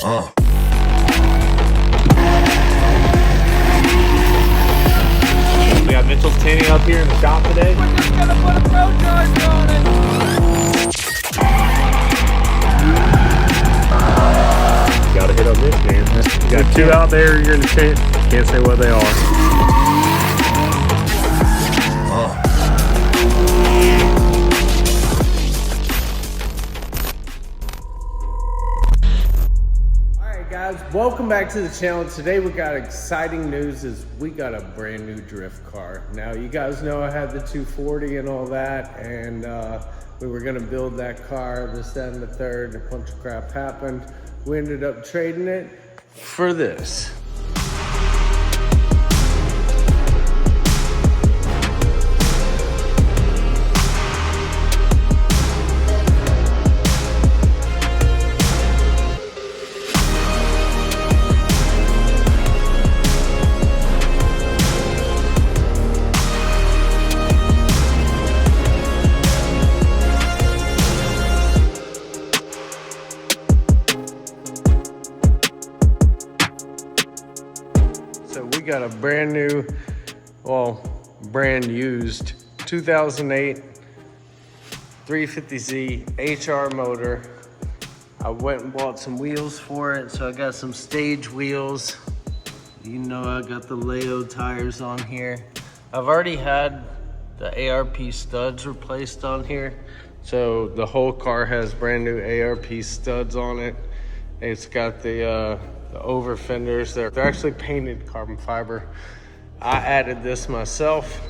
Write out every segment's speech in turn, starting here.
We got Mitchell standing up here in the shop today. We're just gonna put a pro charger on it. Gotta hit up this, man. You got two out there, you're in the tent. Can't say what they are. Alright guys, welcome back to the channel. Today we got exciting news is we got a brand new drift car. Now you guys know I had the 240 and all that, and we were gonna build that car, this, that, and the third. A bunch of crap happened. We ended up trading it for this. So we got a brand new, well, brand used 2008 350Z HR motor. I went and bought some wheels for it. So I got some stage wheels. You know, I got the LEAO tires on here. I've already had the ARP studs replaced on here. So the whole car has brand new ARP studs on it. It's got the over fenders. They're actually painted carbon fiber. I added this myself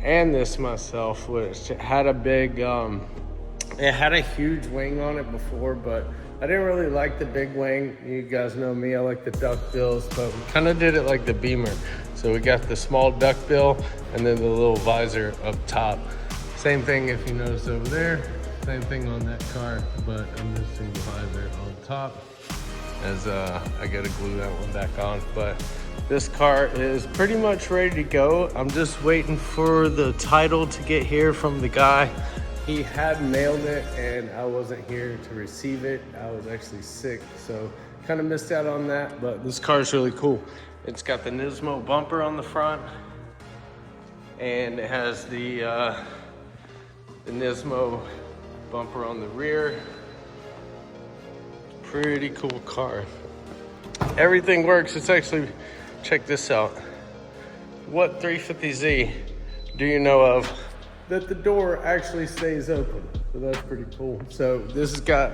and this myself, which had a big, it had a huge wing on it before, but I didn't really like the big wing. You guys know me, I like the duckbills, but we kind of did it like the Beamer. So we got the small duckbill and then the little visor up top. Same thing if you notice over there, same thing on that car, but I'm missing the visor on top, as I gotta glue that one back on. But this car is pretty much ready to go. I'm just waiting for the title to get here from the guy. He had mailed it and I wasn't here to receive it. I was actually sick, so kind of missed out on that, but this car is really cool. It's got the Nismo bumper on the front, and it has the Nismo bumper on the rear. Pretty cool car. Everything works. It's actually, check this out. What 350Z do you know of that the door actually stays open? So that's pretty cool. So this has got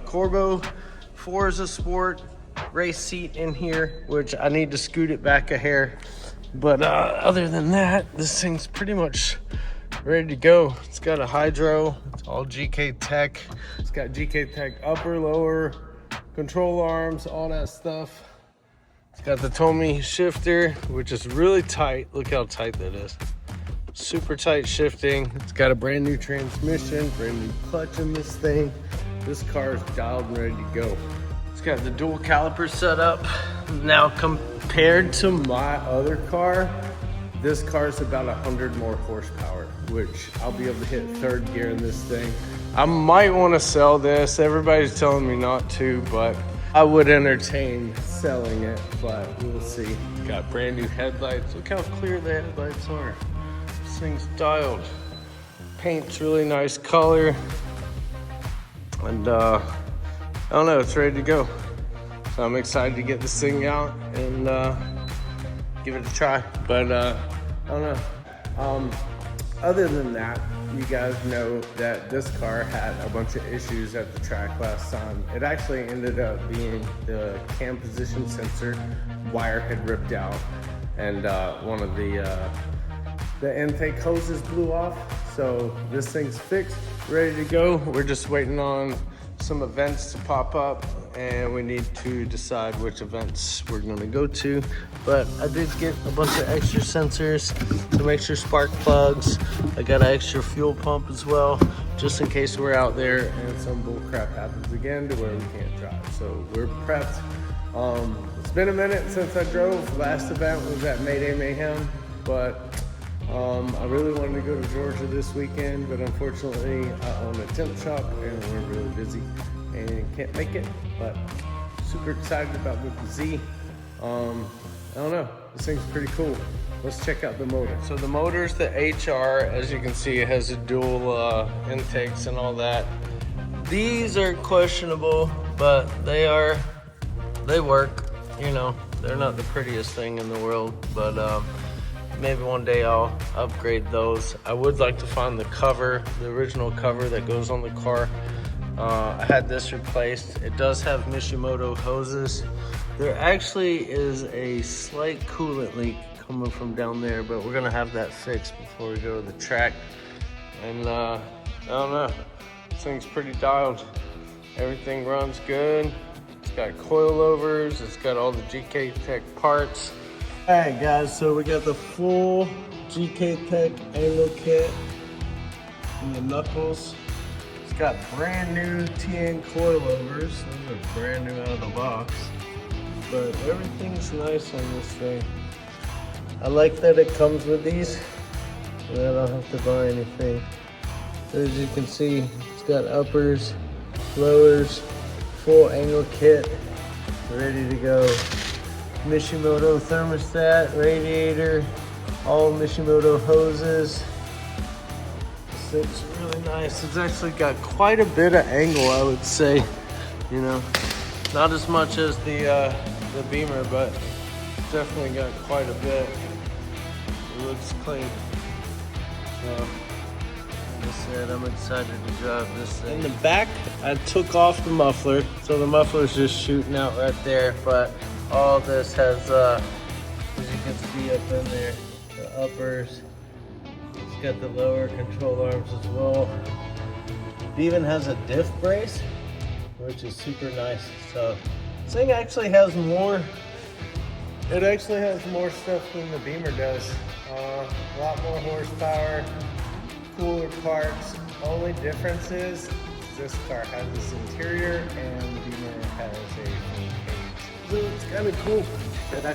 Corvo Forza Sport race seat in here, which I need to scoot it back a hair. But other than that, this thing's pretty much ready to go. It's got a hydro. It's all GK Tech. It's got GK Tech upper, lower, control arms, all that stuff. It's got the Tomy shifter, which is really tight. Look how tight that is. Super tight shifting. It's got a brand new transmission, brand new clutch in this thing. This car is dialed and ready to go. It's got the dual caliper set up. Now compared to my other car, this car is about 100 more horsepower, which I'll be able to hit third gear in this thing. I might want to sell this. Everybody's telling me not to, but I would entertain selling it, but we'll see. Got brand new headlights. Look how clear the headlights are. This thing's dialed. Paint's really nice color. And I don't know, it's ready to go. So I'm excited to get this thing out and give it a try. But I don't know. Other than that, you guys know that this car had a bunch of issues at the track last time. It actually ended up being the cam position sensor wire had ripped out, and one of the intake hoses blew off. So this thing's fixed, ready to go. We're just waiting on some events to pop up, and we need to decide which events we're gonna go to. But I did get a bunch of extra sensors, some extra spark plugs. I got an extra fuel pump as well, just in case we're out there and some bull crap happens again to where we can't drive. So we're prepped. It's been a minute since I drove. Last event was at Mayday Mayhem, but I really wanted to go to Georgia this weekend, but unfortunately I own a temp shop and we're really busy and can't make it. But as super excited about the Z. I don't know, this thing's pretty cool. Let's check out the motor. So the motor's the HR, as you can see, it has a dual intakes and all that. These are questionable, but they work, you know. They're not the prettiest thing in the world, but maybe one day I'll upgrade those. I would like to find the cover, the original cover that goes on the car. I had this replaced. It does have Mitchie hoses. There actually is a slight coolant leak coming from down there, but we're gonna have that fixed before we go to the track. And I don't know, this thing's pretty dialed. Everything runs good. It's got coilovers, it's got all the GK Tech parts. All right guys, so we got the full GK Tech angle kit and the knuckles. It's got brand new TN coilovers. Those are brand new out of the box. But everything's nice on this thing. I like that it comes with these, and I don't have to buy anything. So as you can see, it's got uppers, lowers, full angle kit, ready to go. Mitchie thermostat, radiator, all Mitchie hoses. This thing's really nice. It's actually got quite a bit of angle, I would say. You know, not as much as the Beamer, but definitely got quite a bit. It looks clean. So, like I said, I'm excited to drive this thing. In the back, I took off the muffler, so the muffler's just shooting out right there, but all this has, as you can see up in there, the uppers. It's got the lower control arms as well. It even has a diff brace, which is super nice. So this thing actually has more. It actually has more stuff than the Beamer does. A lot more horsepower, cooler parts. Only difference is this car has this interior and the Beamer has a full cage. So it's kind of cool that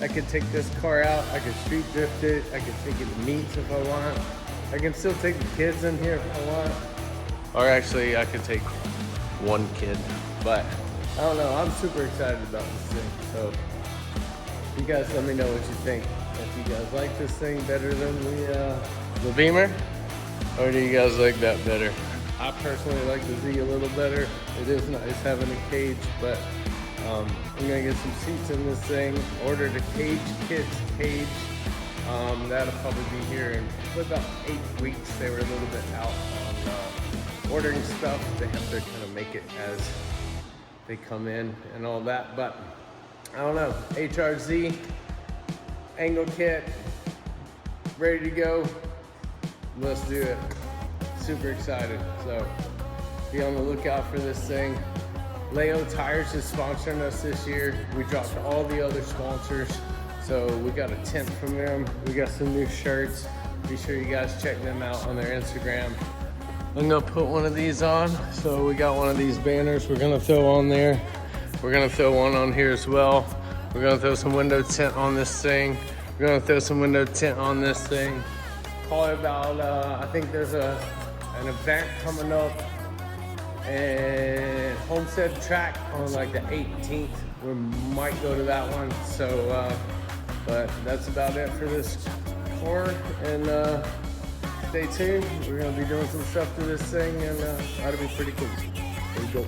I could take this car out. I could street drift it. I could take it to meets if I want. I can still take the kids in here if I want. Or actually, I could take one kid. But I don't know. I'm super excited about this thing. So you guys let me know what you think. If you guys like this thing better than the Beamer, or do you guys like that better? I personally like the Z a little better. It is nice having a cage, but I'm gonna get some seats in this thing. Ordered a cage kits cage. That'll probably be here in about 8 weeks. They were a little bit out on ordering stuff. They have to kind of make it as they come in and all that, but I don't know. HRZ angle kit ready to go. Let's do it. Super excited. So be on the lookout for this thing. LEAO Tires is sponsoring us this year. We dropped all the other sponsors, so we got a tent from them. We got some new shirts. Be sure you guys check them out on their Instagram. I'm gonna put one of these on. So we got one of these banners we're gonna throw on there. We're gonna throw one on here as well. We're gonna throw some window tint on this thing. We're gonna throw some window tint on this thing. Probably about, I think there's an event coming up and Homestead track on like the 18th. We might go to that one. So, but that's about it for this car. And stay tuned. We're gonna be doing some stuff to this thing, and that'll be pretty cool. There you go.